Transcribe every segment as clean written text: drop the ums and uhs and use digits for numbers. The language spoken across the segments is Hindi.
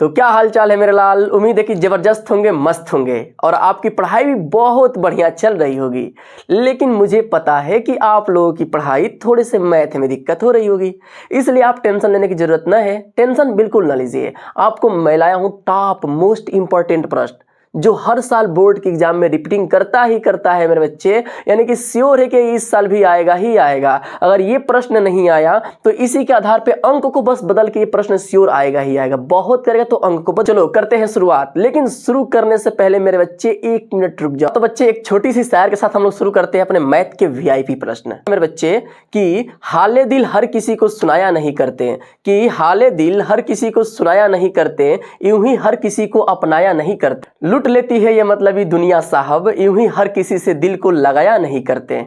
तो क्या हाल चाल है मेरे लाल। उम्मीद है कि ज़बरदस्त होंगे, मस्त होंगे और आपकी पढ़ाई भी बहुत बढ़िया चल रही होगी। लेकिन मुझे पता है कि आप लोगों की पढ़ाई थोड़े से मैथ में दिक्कत हो रही होगी, इसलिए आप टेंशन लेने की ज़रूरत न है। टेंशन बिल्कुल ना लीजिए। आपको मैं लाया हूँ टॉप मोस्ट इम्पॉर्टेंट प्रश्न जो हर साल बोर्ड के एग्जाम में रिपीटिंग करता ही करता है मेरे बच्चे, यानी कि श्योर है कि इस साल भी आएगा ही आएगा। अगर ये प्रश्न नहीं आया तो इसी के आधार पे अंक को बस बदल के ये प्रश्न श्योर आएगा ही आएगा। बहुत करेगा तो अंक को चलो करते हैं शुरुआत। लेकिन शुरू करने से पहले मेरे बच्चे 1 मिनट रुक जाओ। तो बच्चे एक छोटी सी शायर के साथ हम लोग शुरू करते हैं अपने मैथ के VIP प्रश्न। मेरे बच्चे कि हाले दिल हर किसी को सुनाया नहीं करते, कि हाले दिल हर किसी को सुनाया नहीं करते, यूं ही हर किसी को अपनाया नहीं करते। लूट लेती है ये मतलबी दुनिया साहब, यूं ही हर किसी से दिल को लगाया नहीं करते।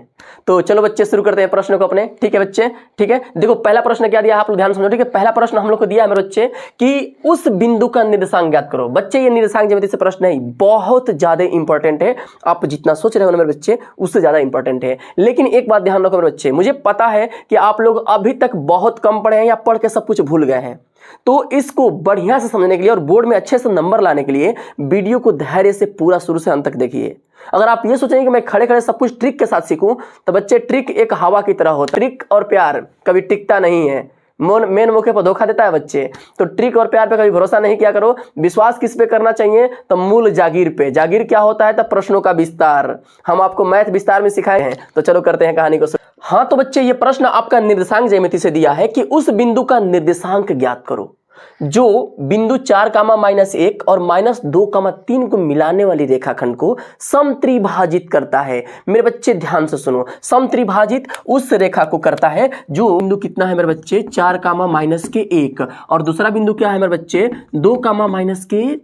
तो चलो बच्चे शुरू करते हैं प्रश्न को अपने। ठीक है बच्चे, ठीक है। देखो पहला प्रश्न क्या दिया आप लोग ध्यान समझो। ठीक है, पहला प्रश्न हम लोग को दिया है मेरे बच्चे कि उस बिंदु का निर्देशांक ज्ञात करो। बच्चे ये निर्देशांक ज्यामिति से प्रश्न है, बहुत ज्यादा इंपॉर्टेंट है। आप जितना सोच रहे हो ना मेरे बच्चे उससे ज्यादा इंपॉर्टेंट है। लेकिन एक बात ध्यान रखो मेरे बच्चे, मुझे पता है कि आप लोग अभी तक बहुत कम पढ़े हैं या पढ़ के सब कुछ भूल गए हैं। तो इसको बढ़िया से समझने के लिए और बोर्ड में अच्छे से नंबर लाने के लिए वीडियो को धैर्य से पूरा शुरू से अंत तक देखिए। अगर आप ये सोचेंगे कि मैं खड़े खड़े सब कुछ ट्रिक के साथ सीखूं, तो बच्चे ट्रिक एक हवा की तरह होता है। ट्रिक और प्यार कभी टिकता नहीं है, मेन मौके पर धोखा देता है बच्चे। तो ट्रिक और प्यार पे कभी भरोसा नहीं किया करो। विश्वास किस पे करना चाहिए? तो मूल जागीर पे। जागीर क्या होता है? तो प्रश्नों का विस्तार। हम आपको मैथ विस्तार में सिखाए हैं। तो चलो करते हैं कहानी को। हाँ तो बच्चे ये प्रश्न आपका निर्देशांक ज्यामिति से दिया है कि उस बिंदु का निर्देशांक ज्ञात करो जो बिंदु 4, -1 और -2, 3 को मिलाने वाली रेखाखंड को समत्रिभाजित करता है। मेरे बच्चे ध्यान से सुनो, समत्रिभाजित उस रेखा को करता है जो बिंदु कितना है मेरे बच्चे 4, और दूसरा बिंदु क्या है मेरे बच्चे 2,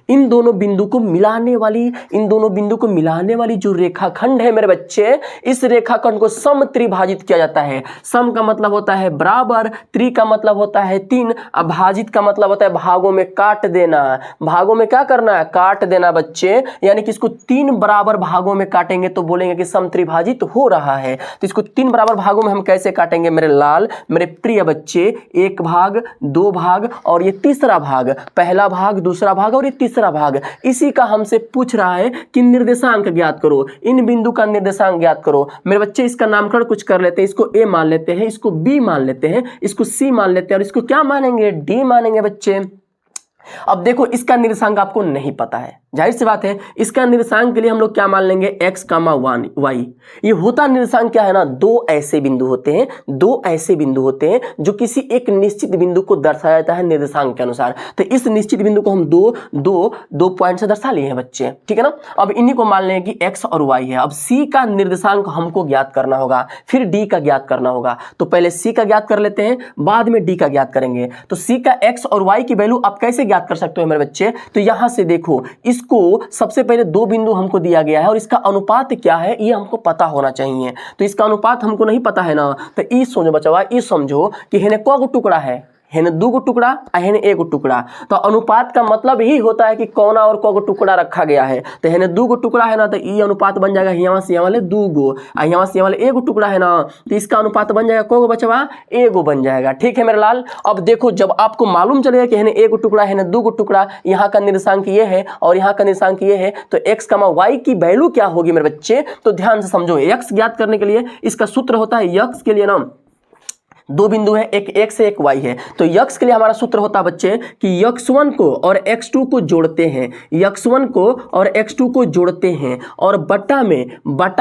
इन दोनों बिंदु को मिलाने वाली जो रेखाखंड है मेरे बच्चे, इस रेखाखंड को समत्रिभाजित किया जाता है। सम का मतलब होता है बराबर, त्रि का मतलब होता है 3, भाजित का मतलब होता है भागों में काट देना। भागों में क्या करना है? काट देना बच्चे। यानी कि इसको 3 बराबर भागों में काटेंगे तो बोलेंगे कि समत्रिभाजित हो रहा है। तो इसको 3 बराबर भागों में हम कैसे काटेंगे मेरे लाल, मेरे प्रिय बच्चे? 1 भाग, 2 भाग और ये तीसरा भाग। पहला भाग, दूसरा भाग और ये तीसरा भाग। इसी का हमसे पूछ रहा है कि निर्देशांक ज्ञात करो, इन बिंदु का निर्देशांक ज्ञात करो। मेरे बच्चे इसका नामकरण कुछ कर लेते हैं। इसको A मान लेते हैं, इसको B मान लेते हैं, इसको C मान लेते हैं और इसको क्या मानेंगे? D मानेंगे बच्चे। अब देखो इसका निर्देशांक आपको नहीं पता है, जाहिर सी बात है। इसका निर्देशांक के लिए हम लोग क्या मान लेंगे? x, y। ये होता निर्देशांक क्या है ना, 2 ऐसे बिंदु होते हैं जो किसी एक निश्चित बिंदु को दर्शाया जाता है निर्देशांक के अनुसार। तो इस निश्चित बिंदु को हम दो पॉइंट से दर्शा लिए हैं बच्चे, ठीक है ना। अब इन्हीं को मान लेंगे कि x और y है। अब c का निर्देशांक हमको ज्ञात करना होगा, फिर d का ज्ञात करना होगा। तो पहले c का ज्ञात कर लेते हैं, बाद में d का ज्ञात करेंगे। तो c का x और y की वैल्यू आप कैसे ज्ञात कर सकते हो मेरे बच्चे? तो यहां से देखो, इसको सबसे पहले 2 बिंदु हमको दिया गया है और इसका अनुपात क्या है ये हमको पता होना चाहिए। तो इसका अनुपात हमको नहीं पता है ना, तो ई समझो बचवा, ई समझो कि हेने को टुकड़ा है, हेने 2 टुकड़ा और हेने 1 टुकड़ा। तो अनुपात का मतलब ही होता है कि कौन और को टुकड़ा रखा गया है। तो हेने 2 टुकड़ा है ना, तो ई अनुपात बन जाएगा यहाँ से यहाँ वाले 2 और यहाँ से यहाँ वाले 1 टुकड़ा है ना, तो इसका अनुपात बन जाएगा को बचवा 1 बन जाएगा। ठीक है मेरे लाल। अब देखो जब आपको मालूम चलेगा कि हेने 1 टुकड़ा हेने 2 टुकड़ा, यहाँ का निर्देशांक ये है और यहाँ का निर्देशांक ये है, तो x, y की वैल्यू क्या होगी मेरे बच्चे? तो ध्यान से समझो, x ज्ञात करने के लिए इसका सूत्र होता है, x के लिए ना 2 बिंदु है, एक x है एक y है। तो x के लिए हमारा सूत्र होता है बच्चे कि x1 को और x2 को जोड़ते हैं, x1 को और x2 को जोड़ते हैं और बटा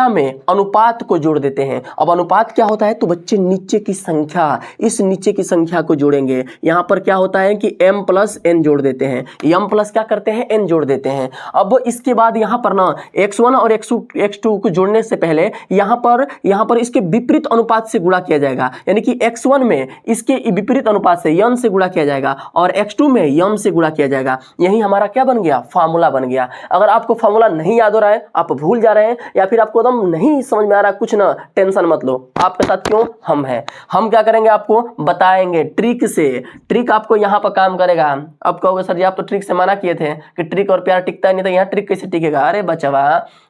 में अनुपात को जोड़ देते हैं। अब अनुपात क्या होता है? तो बच्चे नीचे की संख्या, इस नीचे की संख्या को जोड़ेंगे। यहाँ पर क्या होता है कि m + n जोड़ देते हैं, m प्लस क्या करते हैं? n जोड़ देते हैं। अब इसके बाद यहाँ पर ना x1 और x2 को जोड़ने से पहले यहाँ पर इसके विपरीत अनुपात से गुणा किया जाएगा। यानी कि x1 में इसके विपरीत अनुपात से m से गुणा किया जाएगा और x2 में m से गुणा किया जाएगा। यही हमारा क्या बन गया? फार्मूला बन गया। अगर आपको फार्मूला नहीं याद हो रहा है, आप भूल जा रहे हैं या फिर आपको एकदम नहीं समझ में आ रहा, कुछ ना टेंशन मत लो, आपके साथ क्यों हम हैं। हम क्या करेंगे? आपको बताएंगे ट्रिक से। ट्रिक आपको यहाँ पर काम करेगा। अब कहोगे सर जी आप तो ट्रिक से मना किए थे कि ट्रिक और प्यार टिकता नहीं, तो यहाँ ट्रिक कैसे टिकेगा? अरे बचवा,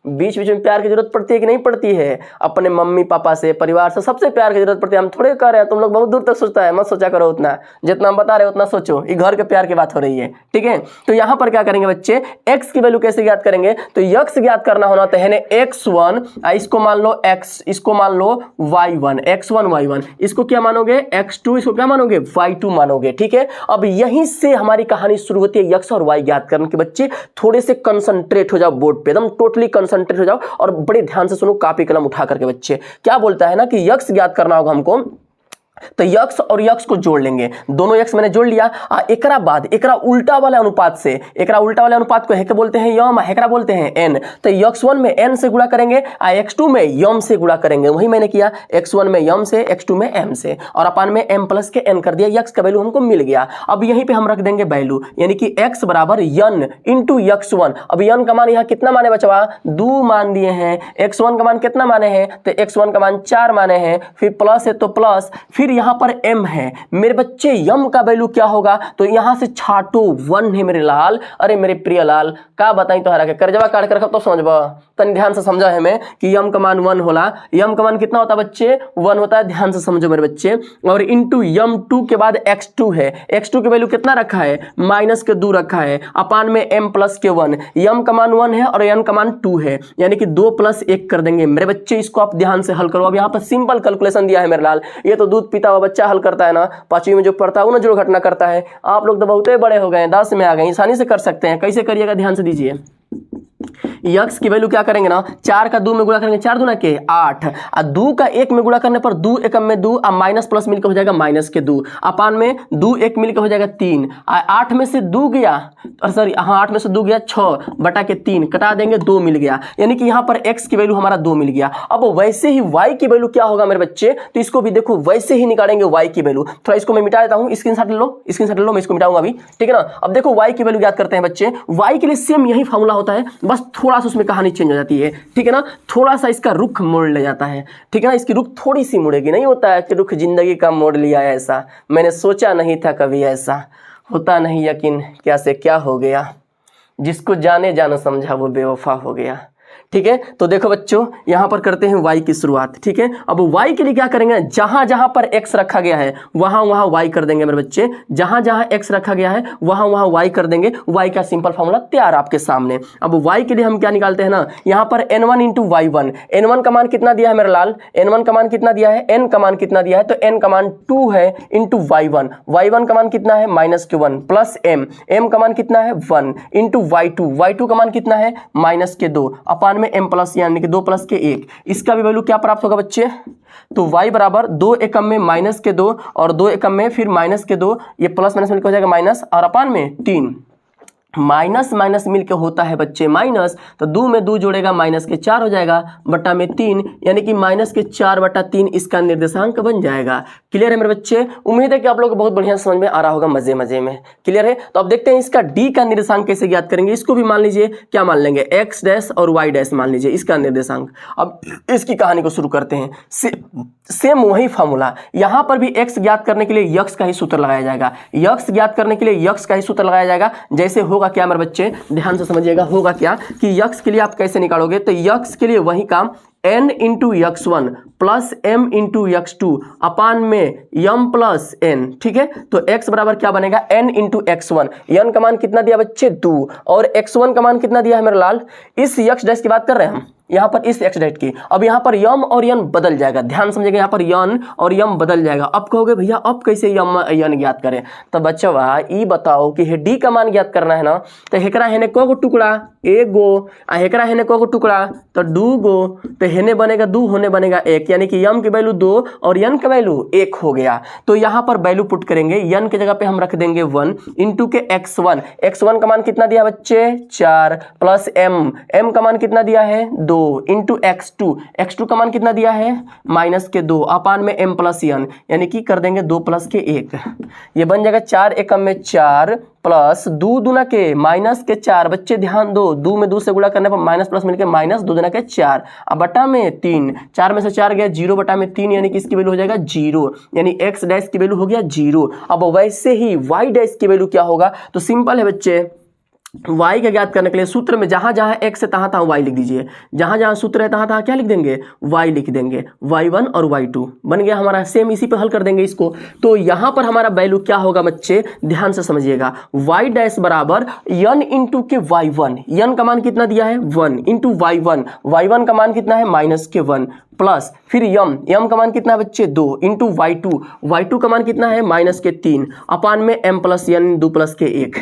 बीच बीच में प्यार की जरूरत पड़ती है कि नहीं पड़ती है? अपने मम्मी पापा से, परिवार से, सबसे प्यार की जरूरत पड़ती है। हम थोड़े कह रहे हैं तुम लोग बहुत दूर तक सोचता है, मत सोचा करो उतना, जितना हम बता रहे उतना सोचो, ये घर के प्यार की बात हो रही है, ठीक है। तो यहाँ पर क्या करेंगे बच्चे, x की वैल्यू कैसे ज्ञात करेंगे, तो x ज्ञात करना होना तो है x1, इसको मान लो x, इसको मान लो y1, x1 y1, इसको क्या मानोगे x2, इसको क्या मानोगे y2 मानोगे, ठीक है। अब यहीं से हमारी कहानी शुरू होती है x और y ज्ञात करने के। बच्चे थोड़े से कंसंट्रेट हो जाओ बोर्ड पे, एकदम टोटली कंसंट्रेट हो जाओ और बड़े ध्यान से सुनो, कॉपी कलम उठा करके। बच्चे क्या बोलता है ना कि x ज्ञात करना होगा हमको, तो x और x को जोड़ लेंगे, दोनों x मैंने जोड़ लिया। एकरा बाद एकरा उल्टा वाले अनुपात से, एकरा उल्टा वाले अनुपात को हेके बोलते हैं यम, हेकरा बोलते हैं n। तो x1 में n से गुणा करेंगे, x2 में यम से गुणा करेंगे, वही मैंने किया, x1 में यम से, x2 में m से, और अपान में m प्लस के n कर दिया, x का वैल्यू हमको मिल गया। अब यहीं पे हम रख देंगे वैल्यू, यानी कि x बराबर n इंटू x1। अब n का मान यहाँ कितना माने बचवा, 2 मान दिए हैं, x1 का मान कितना माने हैं, तो x1 का मान 4 माने हैं, फिर प्लस है तो प्लस, फिर यहाँ पर m है मेरे बच्चे, m का वैल्यू क्या होगा, तो यहाँ से छाटो 1 है मेरे लाल, अरे मेरे प्रिय लाल का बताई तोहरा के, करजवा काट कर रखो तो समझबा, तन ध्यान से समझा है मैं कि m का मान 1 होला, m का मान कितना होता है बच्चे 1 होता है, ध्यान से समझो मेरे बच्चे, और इंटू m2 के बाद x2 है, x2 की वैल्यू कितना रखा है, -2 रखा है, अपान में m प्लस के 1, m का मान 1 है और n का मान 2 है, यानी कि 2 + 1 कर देंगे मेरे बच्चे। इसको आप ध्यान से हल करो। अब यहाँ पर सिंपल कैलकुलेशन दिया है मेरे लाल, ये तो दूध पीता हुआ बच्चा हल करता है ना, 5वीं में जो पढ़ता है वो ना जो घटना करता है। आप लोग तो बहुत बड़े हो गए, 10 में आ गए, आसानी से कर सकते हैं। कैसे करिएगा ध्यान से दीजिए, x की वैल्यू क्या करेंगे ना, 4 का 2 में गुणा करेंगे, 4 दूना के 8, और 2 का 1 में गुणा करने पर 2 एकम में 2, और माइनस प्लस मिलकर हो जाएगा -2, अपान में 2 1 मिलकर हो जाएगा 3, 8 में से 2 गया, और सॉरी हाँ 8 में से 2 गया 6 बटा के 3, कटा देंगे 2 मिल गया, यानी कि यहाँ पर x की वैल्यू हमारा 2 मिल गया। अब वैसे ही y की वैल्यू क्या होगा मेरे बच्चे, तो इसको भी देखो वैसे ही निकालेंगे y की वैल्यू। थोड़ा इसको मैं मिटा देता हूँ, स्क्रीनशॉट ले लो, स्क्रीनशॉट ले लो, मैं इसको मिटाऊंगा अभी, ठीक है ना। अब देखो y की वैल्यू याद करते हैं बच्चे, y के लिए सेम यही फॉर्मूला होता है, बस थोड़ा सा उसमें कहानी चेंज हो जाती है, ठीक है ना, थोड़ा सा इसका रुख मोड़ ले जाता है, ठीक है ना, इसकी रुख थोड़ी सी मुड़ेगी, नहीं होता है कि रुख जिंदगी का मोड़ लिया ऐसा, मैंने सोचा नहीं था कभी ऐसा, होता नहीं यकीन क्या से क्या हो गया, जिसको जाने जाना समझा वो बेवफा हो गया, ठीक है। तो देखो बच्चों यहाँ पर करते हैं y की शुरुआत, ठीक है। अब y के लिए क्या करेंगे, जहां जहां पर x रखा गया है वहां वहां y कर देंगे मेरे बच्चे, जहां जहां x रखा गया है वहां वहां y कर देंगे, y का सिंपल फॉर्मूला तैयार आपके सामने। अब y के लिए हम क्या निकालते हैं ना, यहाँ पर n1 इंटू y1, n1 का मान कितना दिया है मेरा लाल, n1 का मान कितना दिया है, n का मान कितना दिया है, तो n का मान 2 है, इंटू y1 का मान कितना है -1 प्लस m का मान कितना है 1, इंटू y2 का मान कितना है -2, अपान में m प्लस यानी कि 2 + के 1, इसका भी वैल्यू क्या प्राप्त होगा बच्चे, तो y बराबर 2 एकम में -2 और 2 एकम में फिर -2, ये प्लस माइनस मिलकर हो जाएगा माइनस, और अपान में 3, माइनस माइनस मिलकर होता है बच्चे माइनस, तो 2 में 2 जोड़ेगा -4 हो जाएगा, बटा में 3, यानी कि -4/3 इसका निर्देशांक बन जाएगा। क्लियर है मेरे बच्चे, उम्मीद है कि आप लोग को बहुत बढ़िया समझ में आ रहा होगा, मजे मजे में। क्लियर है, तो अब देखते हैं इसका d का निर्देशांक कैसे ज्ञात करेंगे। इसको भी मान लीजिए क्या मान लेंगे, x डैश और y डैश मान लीजिए इसका निर्देशांक। अब इसकी कहानी को शुरू करते हैं, सेम वही फॉर्मूला, यहाँ पर भी x ज्ञात करने के लिए x का ही सूत्र लगाया जाएगा, x ज्ञात करने के लिए x का ही सूत्र लगाया जाएगा। जैसे होगा क्या मेरे बच्चे, ध्यान से समझिएगा, होगा क्या कि x के लिए आप कैसे निकालोगे, तो x के लिए वही काम, n into x1 plus m into x2 अपान में m प्लस n, ठीक है। तो x बराबर क्या बनेगा, n इंटू x1, n का मान कितना दिया बच्चे 2, और x1 का मान कितना दिया है मेरे लाल, इस x डैश की बात कर रहे हैं हम यहाँ पर, इस x डैश की। अब यहाँ पर m और n बदल जाएगा, ध्यान समझिएगा, यहाँ पर n और m बदल जाएगा। अब कहोगे भैया अब कैसे n ज्ञात करें, तो बच्चा ये बताओ कि d का मान ज्ञात करना है ना, तो हेकरा हेने को टुकड़ा, एगो, आ हेकरा हेने को टुकड़ा, तो 2 गो, तो हेने बनेगा 2, होने बनेगा 1, यानी कि m की वैल्यू 2 और n का वैल्यू 1 हो गया। तो यहाँ पर वैल्यू पुट करेंगे, n की जगह पे हम रख देंगे 1 इंटू के x1 का मान कितना दिया बच्चे 4, प्लस m का मान कितना दिया है 2, इंटू x2 का मान कितना दिया है -2, अपान में m प्लस n, यानी कि कर देंगे 2 + के 1, ये बन जाएगा 4 एकम में 4 प्लस 2 दूना के -4, बच्चे ध्यान दो, 2 में 2 से गुणा करने पर माइनस प्लस मिलकर -2 दूना के 4, अब बटा में 3, 4 में से 4 गया 0 बटा में 3, यानी कि इसकी वैल्यू हो जाएगा 0, यानी x डैश की वैल्यू हो गया 0। अब वैसे ही y डैश की वैल्यू क्या होगा, तो सिंपल है बच्चे, y का ज्ञात करने के लिए सूत्र में जहां जहां x है तहां तहां y लिख दीजिए, जहां जहां सूत्र है तहां तहां क्या लिख देंगे, y लिख देंगे। y1 और y2 बन गया हमारा, सेम इसी पे हल कर देंगे इसको। तो यहां पर हमारा वैल्यू क्या होगा बच्चे, ध्यान से समझिएगा, y डैश बराबर n इंटू के y1, n का मान कितना दिया है 1 इंटू y1, y1 का मान कितना है -1 प्लस फिर m का मान कितना है बच्चे 2 इंटू y2 का मान कितना है -3 अपान में m प्लस n 2 प्लस के 1।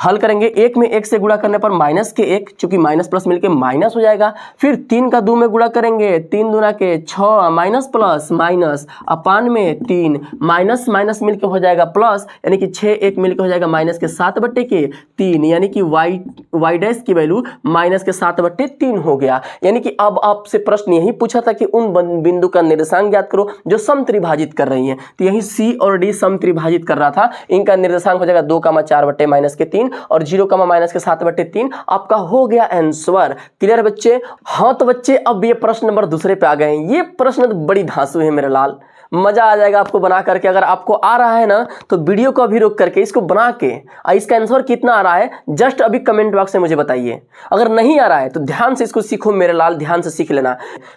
हल करेंगे, एक में एक से गुणा करने पर -1, चूंकि माइनस प्लस मिलके माइनस हो जाएगा। फिर 3 का 2 में गुणा करेंगे, 3 दूना के 6 माइनस प्लस माइनस अपान में 3 माइनस माइनस मिलके हो जाएगा प्लस, यानी कि 6 1 मिलके हो जाएगा -7/3, यानी कि y डैश की वैल्यू -7/3 हो गया। यानी कि अब आपसे प्रश्न यही पूछा था कि उन बिंदु का निर्देशांक ज्ञात करो जो समत्रिभाजित कर रही है, तो यही C और D समत्रिभाजित कर रहा था। इनका निर्देशांक हो जाएगा 2,4/-3 और 0,-7/3। आपका हो गया आंसर। क्लियर बच्चे? हाँ तो बच्चे अब ये प्रश्न नंबर दूसरे पे आ गए हैं। ये प्रश्न तो बड़ी धांसू है मेरे लाल, मजा आ जाएगा आपको बना करके। अगर आपको आ रहा है ना तो वीडियो को अभी रोक करके इसको बना के इसका आंसर कितना आ रहा है जस्ट अभी कमेंट बॉक्स में मुझे बताइए। अगर नहीं आ रहा है तो ध्यान से इसको सीखो मेरे लाल, ध्यान से सीख लेना।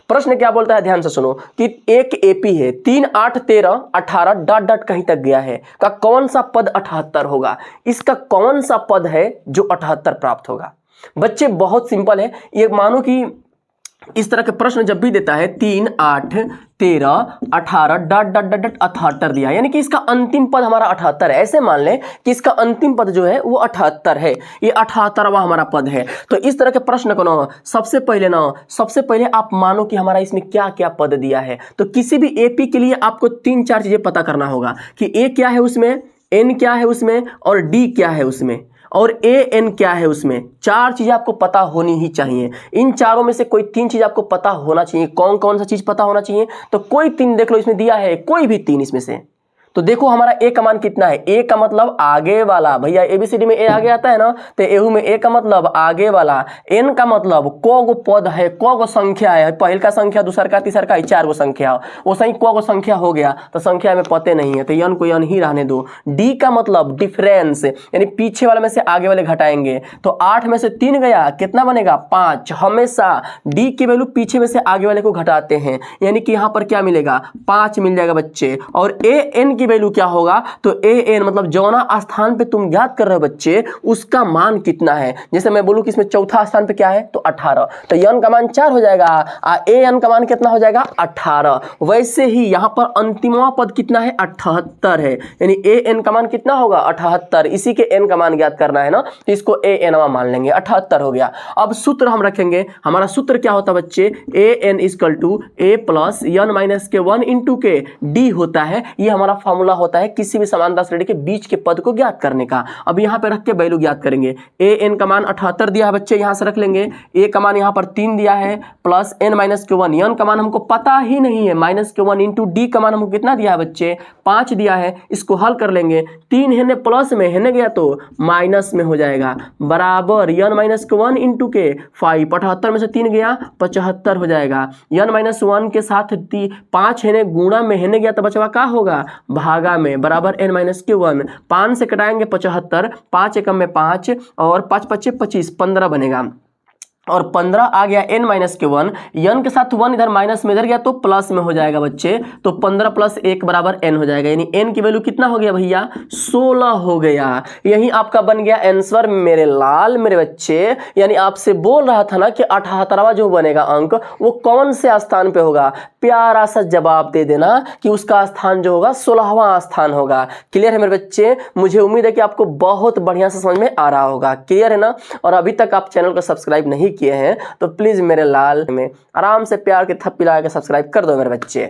प्रश्न क्या बोलता है, ध्यान से सुनो कि एक एपी है, 3 8 13 18 डॉट डॉट कहीं तक गया है, का कौन सा पद 78 होगा? इसका कौन सा पद है जो 78 प्राप्त होगा? बच्चे बहुत सिंपल है। ये मानो कि इस तरह के प्रश्न जब भी देता है 3 8 13 18 डॉट डॉट डॉट 78 दिया, यानी कि इसका अंतिम पद हमारा 78 है। ऐसे मान लें कि इसका अंतिम पद जो है वो 78 है, ये 78वां हमारा पद है। तो इस तरह के प्रश्न को ना सबसे पहले आप मानो कि हमारा इसमें क्या क्या पद दिया है। तो किसी भी एपी के लिए आपको 3-4 चीजें पता करना होगा कि ए क्या है उसमें, एन क्या है उसमें और डी क्या है उसमें और ए एन क्या है उसमें। 4 चीजें आपको पता होनी ही चाहिए। इन चारों में से कोई 3 चीज आपको पता होना चाहिए। कौन कौन सा चीज पता होना चाहिए? तो कोई 3 देख लो, इसमें दिया है कोई भी 3 इसमें से। तो देखो हमारा ए का मान कितना है, ए का मतलब आगे वाला, भैया एबीसीडी में ए आगे आता है ना, तो एहू में ए का मतलब आगे वाला। एन का मतलब को गो पद है, को गो संख्या है, पहल का संख्या, दूसर का, तीसर का, 4 गो संख्या, वो सही को गो संख्या हो गया, तो संख्या में पते नहीं है तो यन को यन ही रहने दो। डी का मतलब डिफरेंस, यानी पीछे वाले में से आगे वाले घटाएंगे, तो 8 में से 3 गया, कितना बनेगा 5। हमेशा डी की वैल्यू पीछे में से आगे वाले को घटाते हैं, यानी कि यहाँ पर क्या मिलेगा 5 मिल जाएगा बच्चे। और ए एन की वैल्यू क्या होगा, तो ए एन मतलब जौना स्थान पे तुम ज्ञात कर रहे हो बच्चे उसका मान कितना है। जैसे मैं बोलूं कि इसमें चौथा स्थान पे क्या है तो 18, तो एन का मान 4 हो जाएगा, ए एन का मान कितना हो जाएगा 18। वैसे ही यहां पर अंतिमवा पद कितना है 78 है, यानी ए एन का मान कितना होगा 78। इसी के एन का मान ज्ञात करना है ना, तो इसको ए एन मान लेंगे, 78 हो गया। अब सूत्र हम रखेंगे, हमारा सूत्र क्या होता है बच्चे, A N equal to A plus N minus के 1 इंटू के डी होता है। ये हमारा फॉर्मूला होता है किसी भी समानता श्रेणी के बीच के पद को ज्ञात करने का। अब यहां पे रख के वैल्यू ज्ञात करेंगे। ए एन का मान 78 दिया है बच्चे, यहां से रख लेंगे। ए का मान यहां पर 3 दिया है प्लस एन माइनस के 1, एन का मान हमको पता ही नहीं है, माइनस के 1 इंटू डी का मान हमको कितना दिया है बच्चे 5 दिया है। इसको हल कर लेंगे, 3 है प्लस में है गया तो माइनस में हो जाएगा, बराबर एन माइनस के 1 इंटू के 5, 78 में से 3 गया 75 हो जाएगा। एन माइनस 1 के साथ 5 है गुणा में है गया तो बचवा क्या होगा भागा में, बराबर एन माइनस के 1। 5 से कटाएंगे 75, 5 एकम में 5 और 5 5 25, 15 बनेगा और 15 आ गया n माइनस के 1, n के साथ 1 इधर माइनस में इधर गया तो प्लस में हो जाएगा बच्चे, तो 15 प्लस 1 बराबर n हो जाएगा, यानी n की वैल्यू कितना हो गया भैया 16 हो गया। यही आपका बन गया आंसर मेरे लाल मेरे बच्चे। यानी आपसे बोल रहा था ना कि 78वां जो बनेगा अंक वो कौन से स्थान पे होगा, प्यारा सा जवाब दे देना कि उसका स्थान जो होगा 16वां स्थान होगा। क्लियर है मेरे बच्चे? मुझे उम्मीद है कि आपको बहुत बढ़िया से समझ में आ रहा होगा। क्लियर है ना? और अभी तक आप चैनल को सब्सक्राइब नहीं किए हैं तो प्लीज मेरे लाल में आराम से प्यार के थप्पी लगा के सब्सक्राइब कर दो मेरे बच्चे।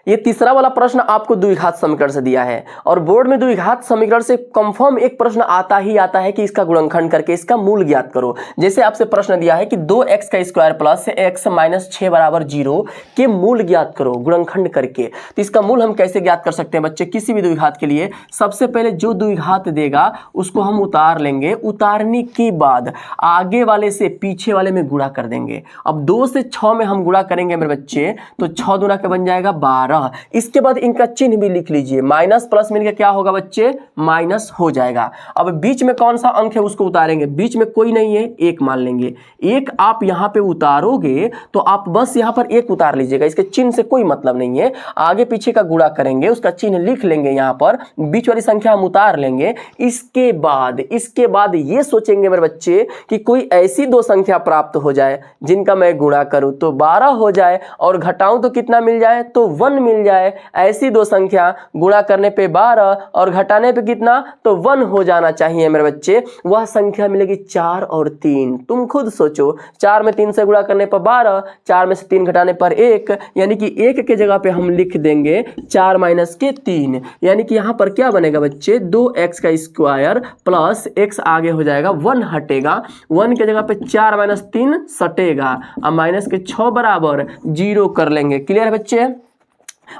ये तीसरा वाला प्रश्न आपको द्विघात समीकरण से दिया है और बोर्ड में द्विघात समीकरण से कंफर्म एक प्रश्न आता ही आता है कि इसका गुणनखंड करके इसका मूल ज्ञात करो। जैसे आपसे प्रश्न दिया है कि 2x का स्क्वायर प्लस x माइनस 6 बराबर 0 के मूल ज्ञात करो गुणनखंड करके। तो इसका मूल हम कैसे ज्ञात कर सकते हैं बच्चे? किसी भी द्विघात के लिए सबसे पहले जो द्विघात देगा उसको हम उतार लेंगे, उतारने के बाद आगे वाले से पीछे वाले में गुणा कर देंगे। अब 2 से 6 में हम गुणा करेंगे मेरे बच्चे तो 6 दूना के बन जाएगा 12 12। इसके बाद इनका चिन्ह भी लिख लीजिए, माइनस प्लस मिलकर क्या होगा बच्चे, माइनस हो जाएगा। अब बीच में कौन सा अंक है उसको उतारेंगे, बीच में कोई नहीं है, एक मान लेंगे। एक आप यहाँ पे उतारोगे तो आप बस यहाँ पर एक उतार लीजिएगा, इसके चिन्ह से कोई मतलब नहीं है। आगे पीछे का गुणा करेंगे, उसका चिन्ह लिख लेंगे, यहाँ पर बीच वाली संख्या हम उतार लेंगे। इसके बाद ये सोचेंगे मेरे बच्चे कि कोई ऐसी दो संख्या प्राप्त हो जाए जिनका मैं गुणा करूं तो 12 हो जाए और घटाऊं तो कितना मिल जाए, तो 1 मिल जाए। ऐसी दो संख्या गुणा करने पे 12 और घटाने पे कितना, तो 1 हो जाना चाहिए मेरे बच्चे। वह संख्या मिलेगी 4 और 3। तुम खुद सोचो, 4 में 3 से गुणा करने पर 12, 4 में से 3 घटाने पर 1, यानी कि 1 के जगह पे हम लिख देंगे 4 माइनस के 3, यानी कि यहाँ पर क्या बनेगा बच्चे, 2x का स्क्वायर प्लस x आगे हो जाएगा, 1 हटेगा, 1 के जगह पे 4 माइनस 3 सटेगा, अब माइनस के 6 बराबर 0 कर लेंगे। क्लियर है बच्चे।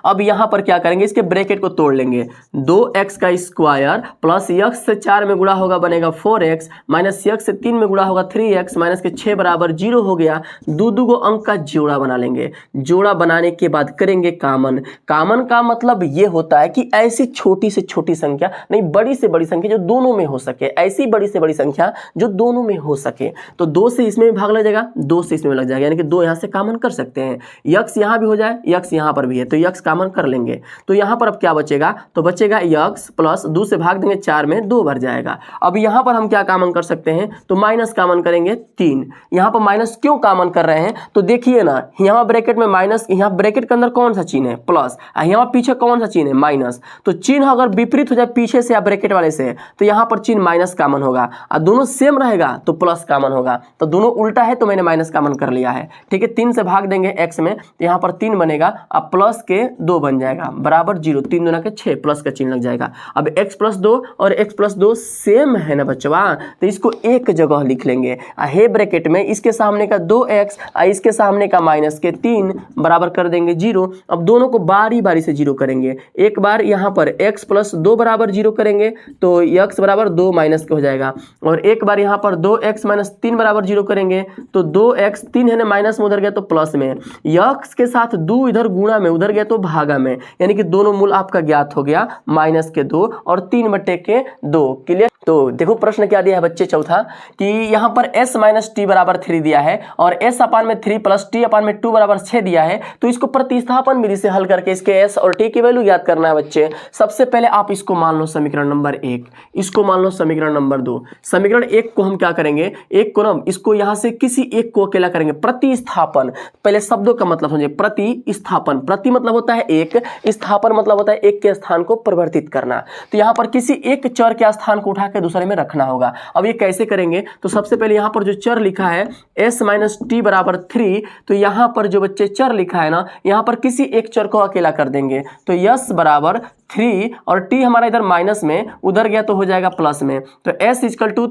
अब यहां पर क्या करेंगे, इसके ब्रैकेट को तोड़ लेंगे, 2x का स्क्वायर प्लस x से 4 में गुणा होगा बनेगा 4x, माइनस x से 3 में गुणा होगा 3x, माइनस के 6 बराबर 0 हो गया। दो अंक का जोड़ा बना लेंगे। जोड़ा बनाने के बाद करेंगे कामन। कामन का मतलब ये होता है कि ऐसी छोटी से छोटी संख्या, नहीं बड़ी से बड़ी संख्या जो दोनों में हो सके, ऐसी बड़ी से बड़ी संख्या जो दोनों में हो सके। तो 2 से इसमें भी भाग लग जाएगा, 2 से इसमें लग जाएगा, यानी कि 2 यहाँ से कामन कर सकते हैं। x यहाँ भी हो जाए, x यहाँ पर भी है, तो x कामन कर लेंगे। तो यहां पर अब क्या बचेगा, तो बचेगा x प्लस 2 से भाग देंगे 4 में 2 बार जाएगा। अब यहां पर हम क्या कामन कर सकते हैं, तो माइनस कामन करेंगे 3। यहां पर माइनस क्यों कामन कर रहे हैं, तो देखिए ना, यहां ब्रैकेट में माइनस, यहां ब्रैकेट के अंदर कौन सा चिन्ह है, प्लस, यहां पीछे कौन सा चिन्ह है, माइनस। तो चिन्ह अगर विपरीत हो जाए पीछे से या ब्रैकेट वाले से, तो यहां पर चिन्ह माइनस कामन होगा, और दोनों सेम रहेगा तो प्लस कामन होगा। तो दोनों उल्टा है तो मैंने माइनस कामन कर लिया है। ठीक है, 3 से भाग देंगे x में, यहां पर 3 बनेगा, अब प्लस के 2 बन जाएगा बराबर 0, 3 दूना के 6, प्लस का चिन्ह लग जाएगा। अब x प्लस 2 और x प्लस 2 सेम है ना बच्चवा, तो इसको एक जगह लिख लेंगे। हे ब्रैकेट में इसके सामने का 2x इसके सामने का माइनस के 3 बराबर कर देंगे 0। अब दोनों को बारी बारी से 0 करेंगे। एक बार यहाँ पर x प्लस 2 बराबर 0 करेंगे तो x बराबर 2 माइनस के हो जाएगा, और एक बार यहाँ पर 2x माइनस 3 बराबर 0 करेंगे तो 2x, 3 है ना माइनस में उधर गया तो प्लस में, x के साथ 2 इधर गुणा में उधर गया तो भागा में, यानी कि दोनों मूल आपका ज्ञात हो गया, माइनस के 2 और 3 बटे के 2। क्लियर। तो देखो प्रश्न क्या दिया है बच्चे, चौथा, कि यहाँ पर s माइनस टी बराबर 3 दिया है और s अपान में 3 प्लस टी अपान में 2 बराबर 6 दिया है। तो इसको प्रतिस्थापन विधि से हल करके इसके s और t की वैल्यू ज्ञात करना है बच्चे। सबसे पहले आप इसको मान लो समीकरण नंबर 1, इसको मान लो समीकरण नंबर 2। समीकरण 1 को हम क्या करेंगे, एक को ना इसको यहाँ से किसी एक को अकेला करेंगे, प्रतिस्थापन। पहले शब्दों का मतलब समझिए, प्रतिस्थापन, प्रति मतलब होता है एक, स्थापन मतलब होता है एक के स्थान को परिवर्तित करना। तो यहाँ पर किसी एक चर के स्थान को उठा के दूसरे में रखना होगा। अब ये कैसे करेंगे, तो सबसे पहले यहाँ पर जो चर लिखा है s माइनस टी बराबर 3, तो यहाँ पर जो बच्चे चर लिखा है ना, यहाँ पर किसी एक चर को अकेला कर देंगे। तो s बराबर 3 और t हमारा इधर माइनस में उधर गया तो हो जाएगा प्लस में, तो s इक्वल टू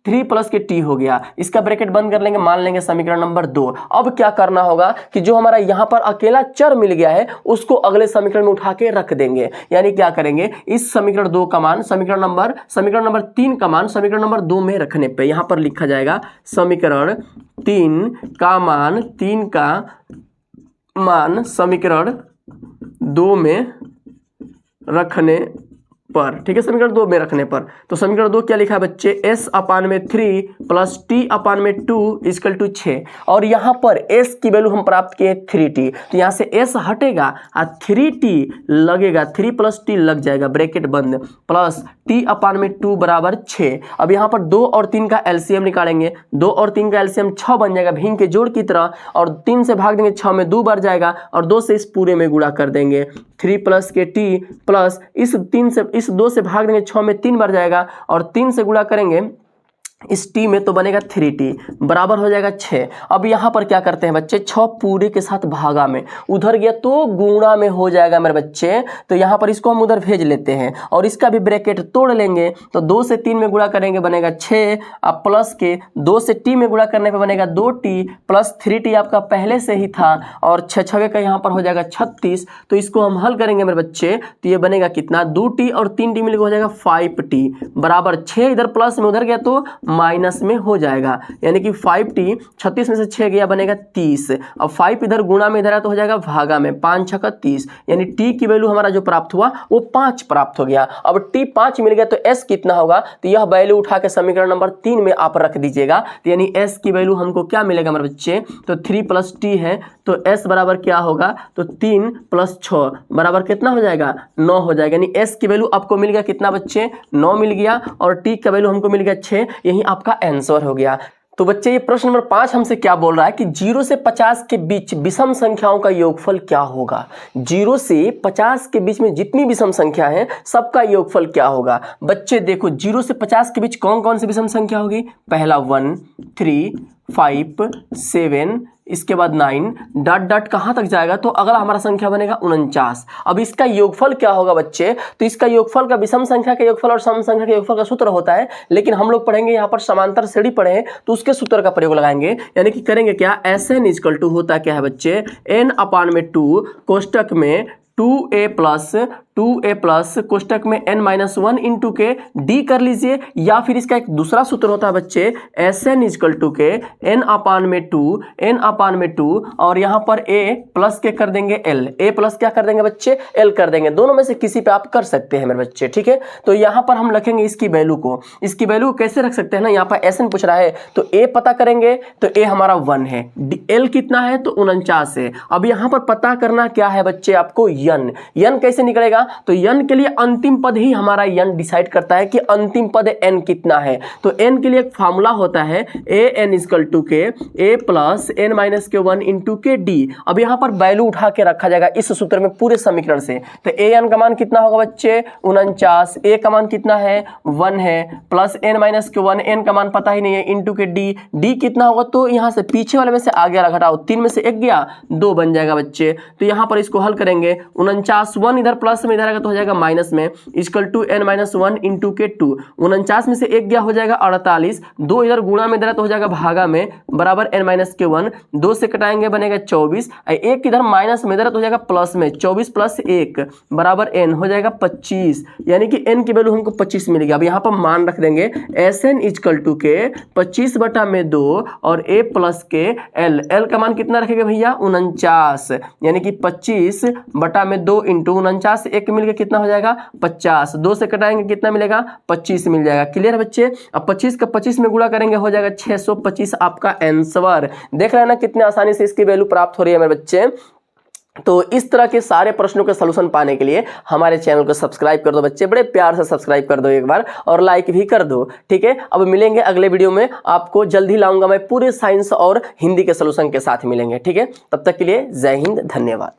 3 प्लस के t हो गया। इसका ब्रैकेट बंद कर लेंगे, मान लेंगे समीकरण नंबर 2। अब क्या करना होगा कि जो हमारा यहाँ पर अकेला चर मिल गया है उसको अगले समीकरण में उठा के रख देंगे। यानी क्या करेंगे, इस समीकरण 2 का मान समीकरण नंबर 3 का मान समीकरण नंबर 2 में रखने पे यहाँ पर लिखा जाएगा समीकरण 3 का मान, 3 का मान समीकरण 2 में रखने पर। ठीक है, समीकरण 2 में रखने पर। तो समीकरण 2 क्या लिखा है बच्चे, s अपान में 3 प्लस t अपान में 2 इक्वल टू 6, और यहाँ पर s की वैल्यू हम प्राप्त किए 3t, तो यहाँ से s हटेगा और 3t लगेगा, 3 प्लस t लग जाएगा, ब्रैकेट बंद, प्लस t अपान में 2 बराबर 6। अब यहाँ पर 2 और 3 का एलसीएम निकालेंगे, 2 और 3 का एलसीएम 6 बन जाएगा भिन्न के जोड़ की तरह, और 3 से भाग देंगे 6 में 2 बार जाएगा, और 2 से इस पूरे में गुणा कर देंगे, 3 प्लस के t प्लस इस 2 से भाग देंगे 6 में 3 बार जाएगा, और 3 से गुणा करेंगे इस t में तो बनेगा 3t बराबर हो जाएगा 6। अब यहाँ पर क्या करते हैं बच्चे, 6 पूरे के साथ भागा में, उधर गया तो गुणा में हो जाएगा मेरे बच्चे। तो यहाँ पर इसको हम उधर भेज लेते हैं और इसका भी ब्रैकेट तोड़ लेंगे। तो 2 से 3 में गुणा करेंगे बनेगा 6, अब प्लस के 2 से t में गुणा करने पे बनेगा 2t प्लस 3t आपका पहले से ही था, और 6 छवे का यहाँ पर हो जाएगा 36। तो इसको हम हल करेंगे मेरे बच्चे, तो ये बनेगा कितना, 2t और 3t मिलकर हो जाएगा 5t बराबर 6, इधर प्लस में उधर गया तो माइनस में हो जाएगा, यानी कि 5t 36 में से 6 गया बनेगा 30। अब 5 इधर गुणा में इधर है तो हो जाएगा भागा में, 5 छक्का 30, यानी t की वैल्यू हमारा जो प्राप्त हुआ वो 5 प्राप्त हो गया। अब t 5 मिल गया तो s कितना होगा, तो यह वैल्यू उठा के समीकरण नंबर 3 में आप रख दीजिएगा, तो यानी s की वैल्यू हमको क्या मिलेगा मेरे बच्चे, तो 3 + t है, तो s बराबर क्या होगा, तो 3 + 6 बराबर कितना हो जाएगा, 9 हो जाएगा। यानी s की वैल्यू आपको मिल गया कितना बच्चे, 9 मिल गया, और t का वैल्यू हमको मिल गया 6, यही आपका आंसर हो गया। तो बच्चे ये प्रश्न नंबर 5 हमसे क्या बोल रहा है कि 0 से 50 के बीच विषम संख्याओं का योगफल क्या होगा। 0 से 50 के बीच में जितनी विषम संख्या है सबका योगफल क्या होगा। बच्चे देखो 0 से 50 के बीच कौन कौन सी विषम संख्या होगी, पहला 1 3 5 7, इसके बाद 9 डॉट डॉट कहाँ तक जाएगा, तो अगला हमारा संख्या बनेगा 49। अब इसका योगफल क्या होगा बच्चे, तो इसका योगफल का विषम संख्या का योगफल और सम संख्या के योगफल का सूत्र होता है, लेकिन हम लोग पढ़ेंगे यहाँ पर समांतर श्रेणी पढ़े हैं तो उसके सूत्र का प्रयोग लगाएंगे, यानी कि करेंगे क्या, Sn = होता क्या है बच्चे, n/2 कोष्टक में 2a प्लस कोष्टक में n-1 इंटू के d कर लीजिए, या फिर इसका एक दूसरा सूत्र होता है बच्चे Sn = के n/2 और यहाँ पर a प्लस के कर देंगे l, a प्लस क्या कर देंगे बच्चे, l कर देंगे, दोनों में से किसी पे आप कर सकते हैं मेरे बच्चे, ठीक है। तो यहाँ पर हम लिखेंगे इसकी वैल्यू को, इसकी वैल्यू कैसे रख सकते हैं ना, यहाँ पर Sn पूछ रहा है तो a पता करेंगे, तो a हमारा 1 है, l कितना है तो 49 है। अब यहाँ पर पता करना क्या है बच्चे आपको, n कैसे निकलेगा, तो n के लिए अंतिम पद ही हमारा n डिसाइड करता है कि अंतिम पद n कितना है। तो n के लिए एक फार्मूला होता है an = के a प्लस n-1 इंटू के d। अब यहाँ पर वैल्यू उठा के रखा जाएगा इस सूत्र में पूरे समीकरण से, तो an का मान कितना होगा बच्चे 49, a का मान कितना है 1 है, प्लस n-1, n का मान पता ही नहीं है, इंटू के d कितना होगा, तो यहाँ से पीछे वाले में से आगे वाला घटाओ, 3 में से 1 गया 2 बन जाएगा बच्चे। तो यहाँ पर इसको हल करेंगे, 49 1 इधर प्लस में इधर आएगा तो हो जाएगा माइनस में, = n-1 इंटू के 2, 49 में से 1 गया हो जाएगा 48, 2 इधर गुणा में इधर तो हो जाएगा भागा में, बराबर n-1, 2 से कटाएंगे बनेगा 24, 1 इधर माइनस में इधर तो हो जाएगा प्लस में, 24 + 1 बराबर n हो जाएगा 25, यानी कि n की वैल्यू हमको 25 मिलेगी। अब यहाँ पर मान रख देंगे Sn = के 25/2 और a प्लस के l का मान कितना रखेंगे भैया 49, यानी कि 25/2 इंटू 49, 1 मिल के कितना हो जाएगा 50, 2 से कटाएंगे कितना मिलेगा 25 मिल जाएगा। क्लियर है बच्चे। अब 25 का 25 में गुणा करेंगे हो जाएगा 625 आपका आंसर। देख रहे हैं ना कितने आसानी से इसकी वैल्यू प्राप्त हो रही है मेरे बच्चे। तो इस तरह के सारे प्रश्नों के सलूशन पाने के लिए हमारे चैनल को सब्सक्राइब कर दो बच्चे, बड़े प्यार से सब्सक्राइब कर दो एक बार, और लाइक भी कर दो, ठीक है। अब मिलेंगे अगले वीडियो में, आपको जल्दी लाऊंगा मैं, पूरे साइंस और हिंदी के सलूशन के साथ मिलेंगे, ठीक है। तब तक के लिए जय हिंद, धन्यवाद।